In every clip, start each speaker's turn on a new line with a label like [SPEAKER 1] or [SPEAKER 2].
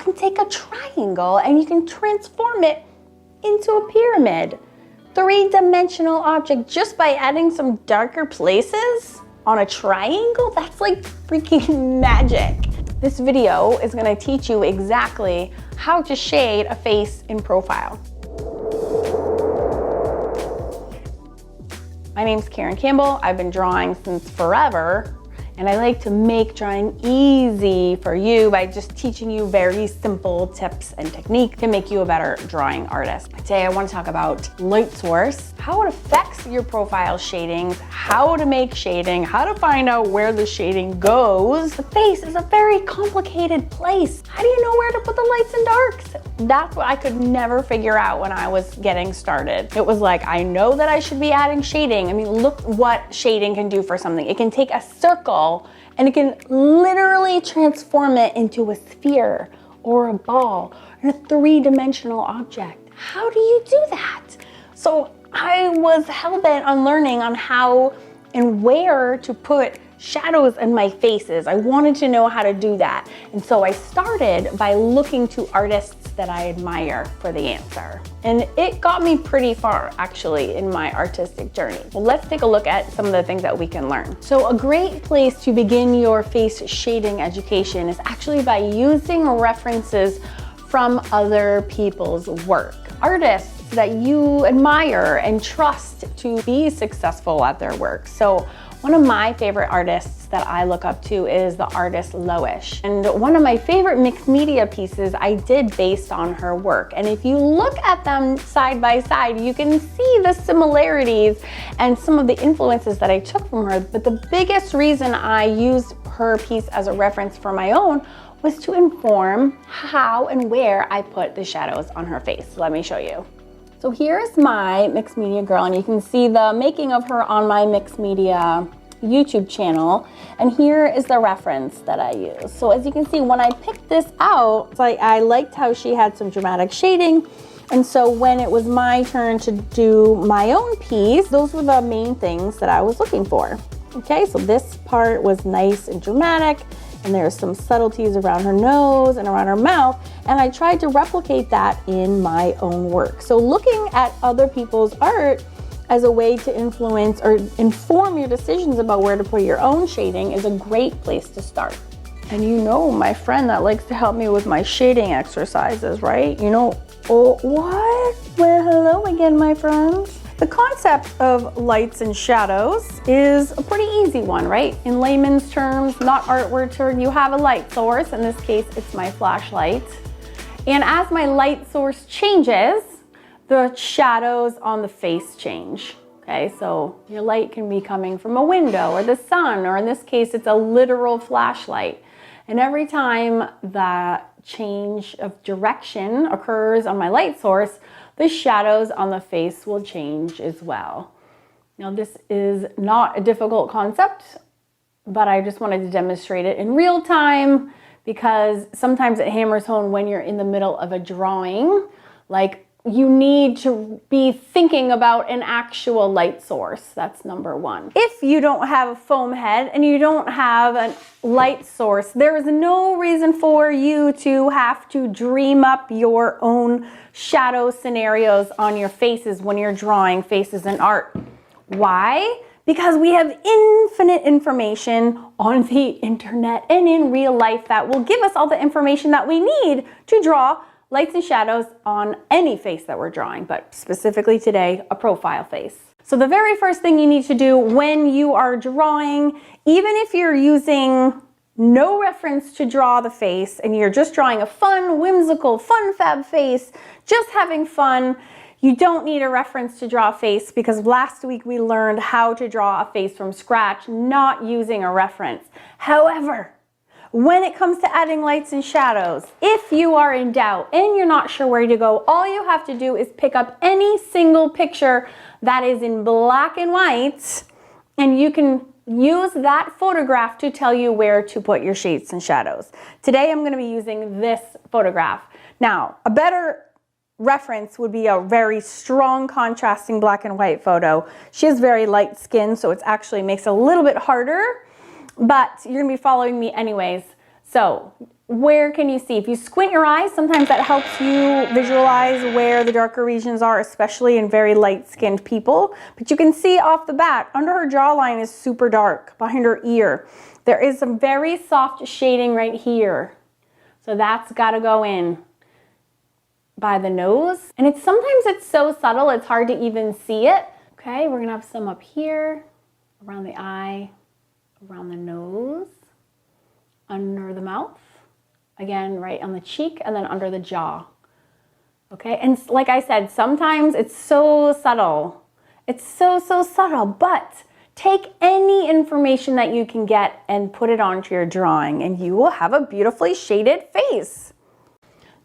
[SPEAKER 1] can take a triangle and you can transform it into a pyramid. Three-dimensional object just by adding some darker places on a triangle? That's like freaking magic. This video is gonna teach you exactly how to shade a face in profile. My name's Campbell. I've been drawing since forever, and I like to make drawing easy for you by just teaching you very simple tips and technique to make you a better drawing artist. Today I want to talk about light source, how it affects your profile shadings, how to make shading, how to find out where the shading goes. The face is a very complicated place. How do you know where to put the lights and darks? That's what I could never figure out when I was getting started. It was like, I know that I should be adding shading. I mean, look what shading can do for something. It can take a circle and it can literally transform it into a sphere or a ball or a three-dimensional object. How do you do that? So I was hell-bent on learning on how and where to put shadows in my faces. I wanted to know how to do that. And so I started by looking to artists that I admire for the answer. And it got me pretty far, actually, in my artistic journey. Well, let's take a look at some of the things that we can learn. So a great place to begin your face shading education is actually by using references from other people's work. Artists that you admire and trust to be successful at their work. So one of my favorite artists that I look up to is the artist Loish. And one of my favorite mixed media pieces I did based on her work. And if you look at them side by side, you can see the similarities and some of the influences that I took from her. But the biggest reason I used her piece as a reference for my own was to inform how and where I put the shadows on her face. Let me show you. So here's my mixed media girl, and you can see the making of her on my mixed media YouTube channel. And here is the reference that I use. So as you can see, when I picked this out, it's like I liked how she had some dramatic shading. And so when it was my turn to do my own piece, those were the main things that I was looking for. Okay, so this part was nice and dramatic, and there's some subtleties around her nose and around her mouth, and I tried to replicate that in my own work. So looking at other people's art as a way to influence or inform your decisions about where to put your own shading is a great place to start. And you know my friend that likes to help me with my shading exercises, right? You know, oh, what? Well, hello again, my friends. The concept of lights and shadows is a pretty easy one, right? In layman's terms, not artward term, you have a light source. In this case, it's my flashlight. And as my light source changes, the shadows on the face change. Okay, so your light can be coming from a window or the sun, or in this case, it's a literal flashlight. And every time that change of direction occurs on my light source, the shadows on the face will change as well. Now, this is not a difficult concept, but I just wanted to demonstrate it in real time because sometimes it hammers home when you're in the middle of a drawing. Like, you need to be thinking about an actual light source. That's number one. If you don't have a foam head and you don't have a light source, there is no reason for you to have to dream up your own shadow scenarios on your faces when you're drawing faces in art. Why? Because we have infinite information on the internet and in real life that will give us all the information that we need to draw lights and shadows on any face that we're drawing, but specifically today, a profile face. So the very first thing you need to do when you are drawing, even if you're using no reference to draw the face and you're just drawing a fun, whimsical, fun fab face, just having fun, you don't need a reference to draw a face because last week we learned how to draw a face from scratch, not using a reference. However, when it comes to adding lights and shadows, if you are in doubt and you're not sure where to go, all you have to do is pick up any single picture that is in black and white, and you can use that photograph to tell you where to put your shades and shadows. Today I'm going to be using this photograph. Now, a better reference would be a very strong contrasting black and white photo. She has very light skin, so it actually makes it a little bit harder, but you're gonna be following me anyways. So Where can you see? If you squint your eyes, sometimes that helps you visualize where the darker regions are, especially in very light-skinned people. But you can see off the bat, under her jawline is super dark, behind her ear. There is some very soft shading right here. So that's gotta go in by the nose. And sometimes it's so subtle, it's hard to even see it. Okay, we're gonna have some up here, around the eye, around the nose, under the mouth. Again, right on the cheek and then under the jaw. Okay, and like I said, sometimes it's so subtle. It's so subtle, but take any information that you can get and put it onto your drawing and you will have a beautifully shaded face.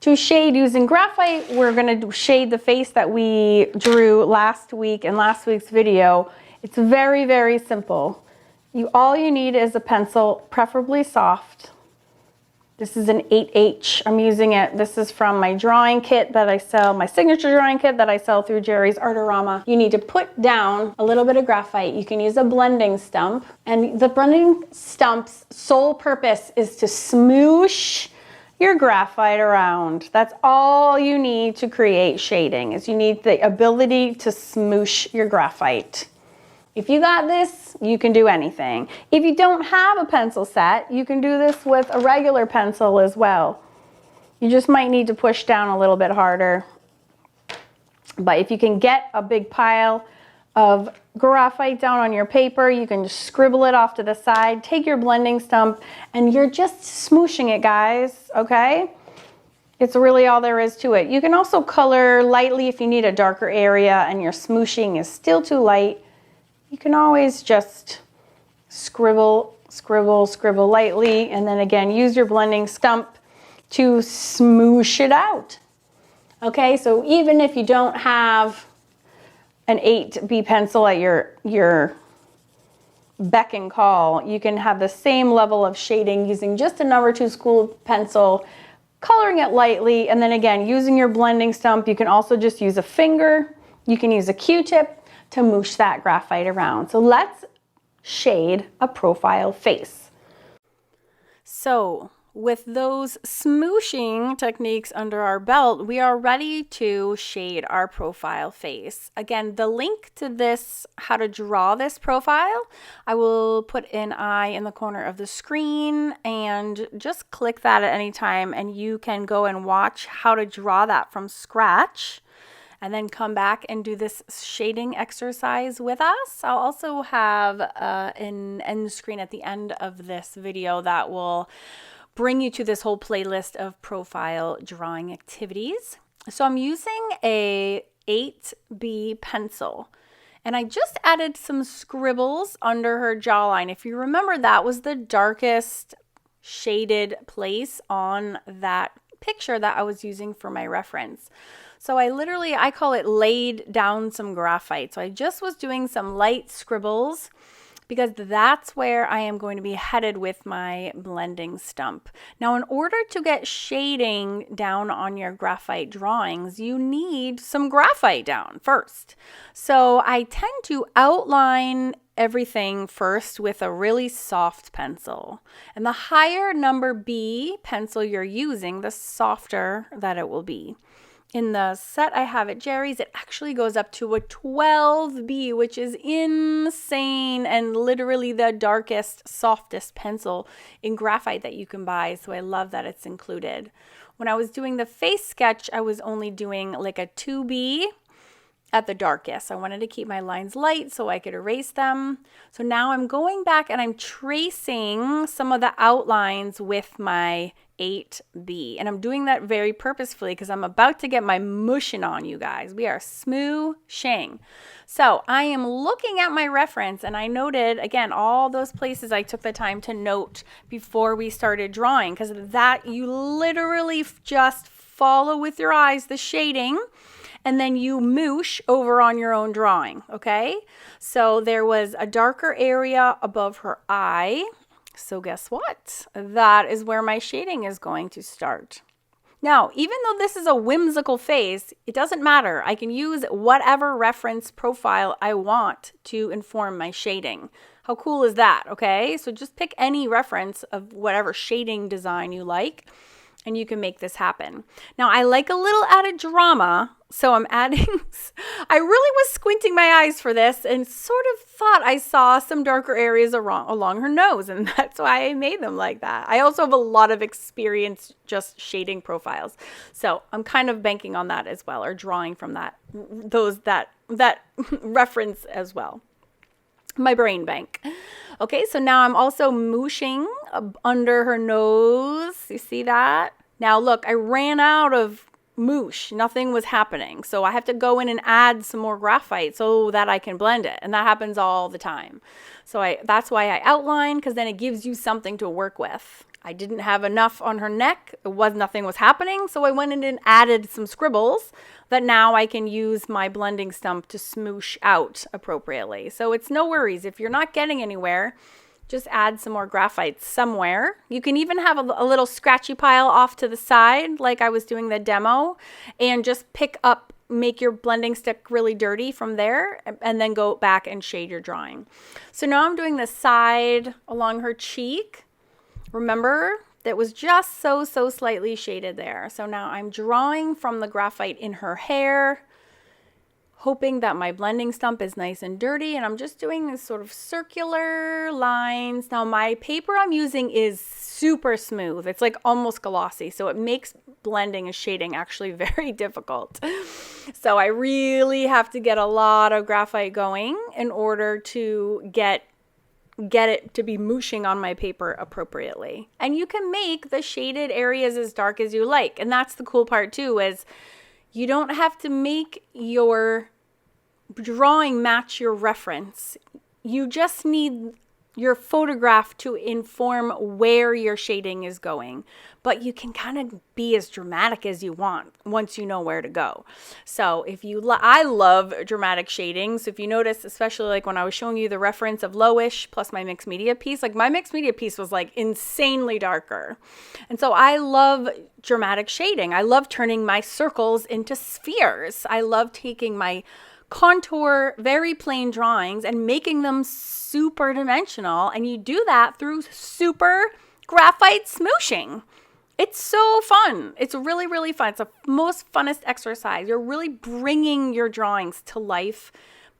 [SPEAKER 1] To shade using graphite, we're gonna shade the face that we drew last week in last week's video. It's very, very simple. All you need is a pencil, preferably soft. This is an 8H. I'm using it. This is from my drawing kit that I sell, my signature drawing kit that I sell through Jerry's Artorama. You need to put down a little bit of graphite. You can use a blending stump. And the blending stump's sole purpose is to smoosh your graphite around. That's all you need to create shading, is you need the ability to smoosh your graphite. If you got this, you can do anything. If you don't have a pencil set, you can do this with a regular pencil as well. You just might need to push down a little bit harder. But if you can get a big pile of graphite down on your paper, you can just scribble it off to the side, take your blending stump, and you're just smooshing it, guys, okay? It's really all there is to it. You can also color lightly if you need a darker area and your smooshing is still too light. You can always just scribble, scribble, scribble lightly, and then again, use your blending stump to smoosh it out. Okay, so even if you don't have an 8B pencil at your beck and call, you can have the same level of shading using just a number 2 school pencil, coloring it lightly, and then again, using your blending stump. You can also just use a finger, you can use a Q-tip to moosh that graphite around. So let's shade a profile face. So with those smooshing techniques under our belt, we are ready to shade our profile face. Again, the link to this, how to draw this profile, I will put an eye in the corner of the screen, and just click that at any time and you can go and watch how to draw that from scratch. And then come back and do this shading exercise with us. I'll also have an end screen at the end of this video that will bring you to this whole playlist of profile drawing activities. So I'm using a 8B pencil, and I just added some scribbles under her jawline. If you remember, that was the darkest shaded place on that picture that I was using for my reference. So I call it laid down some graphite. So I just was doing some light scribbles because that's where I am going to be headed with my blending stump. Now, in order to get shading down on your graphite drawings, you need some graphite down first. So I tend to outline everything first with a really soft pencil. And the higher number B pencil you're using, the softer that it will be. In the set I have at Jerry's, it actually goes up to a 12B, which is insane and literally the darkest, softest pencil in graphite that you can buy. So I love that it's included. When I was doing the face sketch, I was only doing like a 2B at the darkest. I wanted to keep my lines light so I could erase them. So now I'm going back and I'm tracing some of the outlines with my 8B. And I'm doing that very purposefully because I'm about to get my mushing on, you guys. We are smooshing. So I am looking at my reference and I noted, again, all those places I took the time to note before we started drawing, because that you literally just follow with your eyes the shading and then you moosh over on your own drawing, okay? So there was a darker area above her eye. So guess what? That is where my shading is going to start. Now, even though this is a whimsical face, it doesn't matter. I can use whatever reference profile I want to inform my shading. How cool is that? Okay, so just pick any reference of whatever shading design you like, and you can make this happen. Now, I like a little added drama, so I'm adding, I really was squinting my eyes for this and sort of thought I saw some darker areas along her nose, and that's why I made them like that. I also have a lot of experience just shading profiles, so I'm kind of banking on that as well, or drawing from that reference as well. My brain bank. Okay, so now I'm also mooshing under her nose. You see that? Now look, I ran out of moosh. Nothing was happening. So I have to go in and add some more graphite so that I can blend it. And that happens all the time. So that's why I outline, because then it gives you something to work with. I didn't have enough on her neck. Nothing was happening. So I went in and added some scribbles that now I can use my blending stump to smoosh out appropriately. So it's no worries. If you're not getting anywhere, just add some more graphite somewhere. You can even have a little scratchy pile off to the side, like I was doing the demo, and just make your blending stick really dirty from there, and then go back and shade your drawing. So now I'm doing the side along her cheek. Remember, that was just so slightly shaded there. So now I'm drawing from the graphite in her hair, hoping that my blending stump is nice and dirty, and I'm just doing this sort of circular lines. Now my paper I'm using is super smooth. It's like almost glossy, so it makes blending and shading actually very difficult. So I really have to get a lot of graphite going in order to get it to be mooshing on my paper appropriately. And you can make the shaded areas as dark as you like. And that's the cool part too, is you don't have to make your drawing match your reference. You just need your photograph to inform where your shading is going. But you can kind of be as dramatic as you want once you know where to go. So I love dramatic shading. So if you notice, especially like when I was showing you the reference of Lowish plus my mixed media piece, like my mixed media piece was like insanely darker. And so I love dramatic shading. I love turning my circles into spheres. I love taking my contour, very plain drawings and making them super dimensional. And you do that through super graphite smooshing. It's so fun. It's really, really fun. It's the most funnest exercise. You're really bringing your drawings to life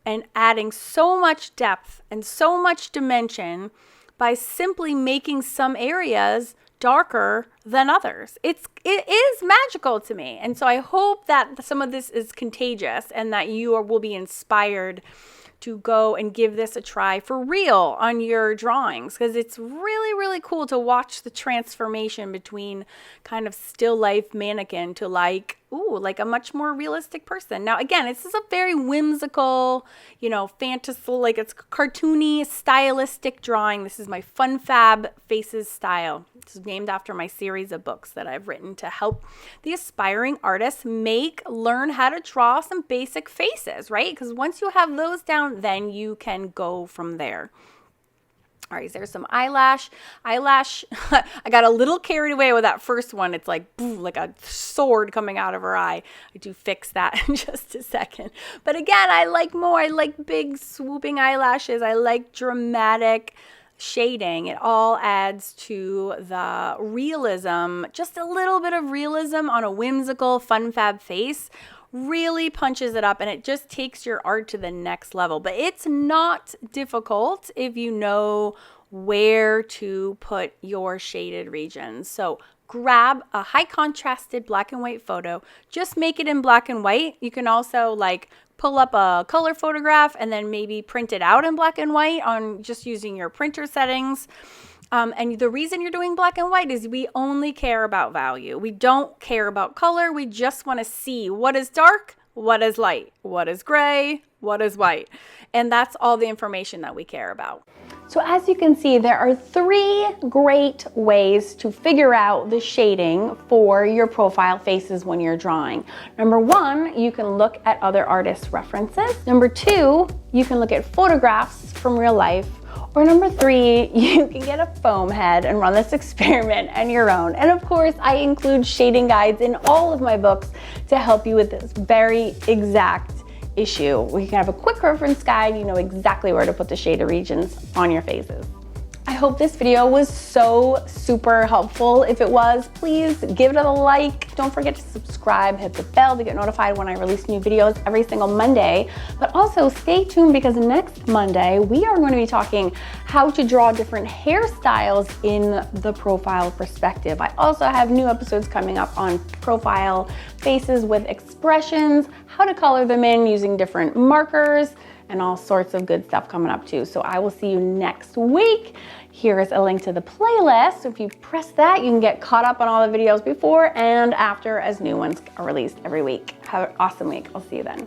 [SPEAKER 1] and adding so much depth and so much dimension by simply making some areas darker than others. It is magical to me. And so I hope that some of this is contagious and that you will be inspired to go and give this a try for real on your drawings, because it's really, really cool to watch the transformation between kind of still life mannequin to like a much more realistic person. Now, again, this is a very whimsical, fantasy, like it's cartoony, stylistic drawing. This is my Fun Fab Faces style. This is named after my series of books that I've written to help the aspiring artists learn how to draw some basic faces, right? Because once you have those down, then you can go from there. All right, there's some eyelash. I got a little carried away with that first one. It's like, boom, like a sword coming out of her eye. I do fix that in just a second. But again, I like big swooping eyelashes. I like dramatic shading. It all adds to the realism. Just a little bit of realism on a whimsical, fun fab face really punches it up, and it just takes your art to the next level. But it's not difficult if you know where to put your shaded regions. So grab a high contrasted black and white photo. Just make it in black and white. You can also pull up a color photograph and then maybe print it out in black and white on just using your printer settings. And the reason you're doing black and white is we only care about value. We don't care about color. We just want to see what is dark, what is light, what is gray, what is white. And that's all the information that we care about. So as you can see, there are 3 great ways to figure out the shading for your profile faces when you're drawing. Number 1, you can look at other artists' references. Number 2, you can look at photographs from real life. Or number 3, you can get a foam head and run this experiment on your own. And of course, I include shading guides in all of my books to help you with this very exact issue. We can have a quick reference guide. You know exactly where to put the shaded regions on your faces. I hope this video was so super helpful. If it was, please give it a like. Don't forget to subscribe, hit the bell to get notified when I release new videos every single Monday. But also stay tuned because next Monday, we are going to be talking how to draw different hairstyles in the profile perspective. I also have new episodes coming up on profile faces with expressions, how to color them in using different markers, and all sorts of good stuff coming up too. So I will see you next week. Here is a link to the playlist. If you press that, you can get caught up on all the videos before and after as new ones are released every week. Have an awesome week. I'll see you then.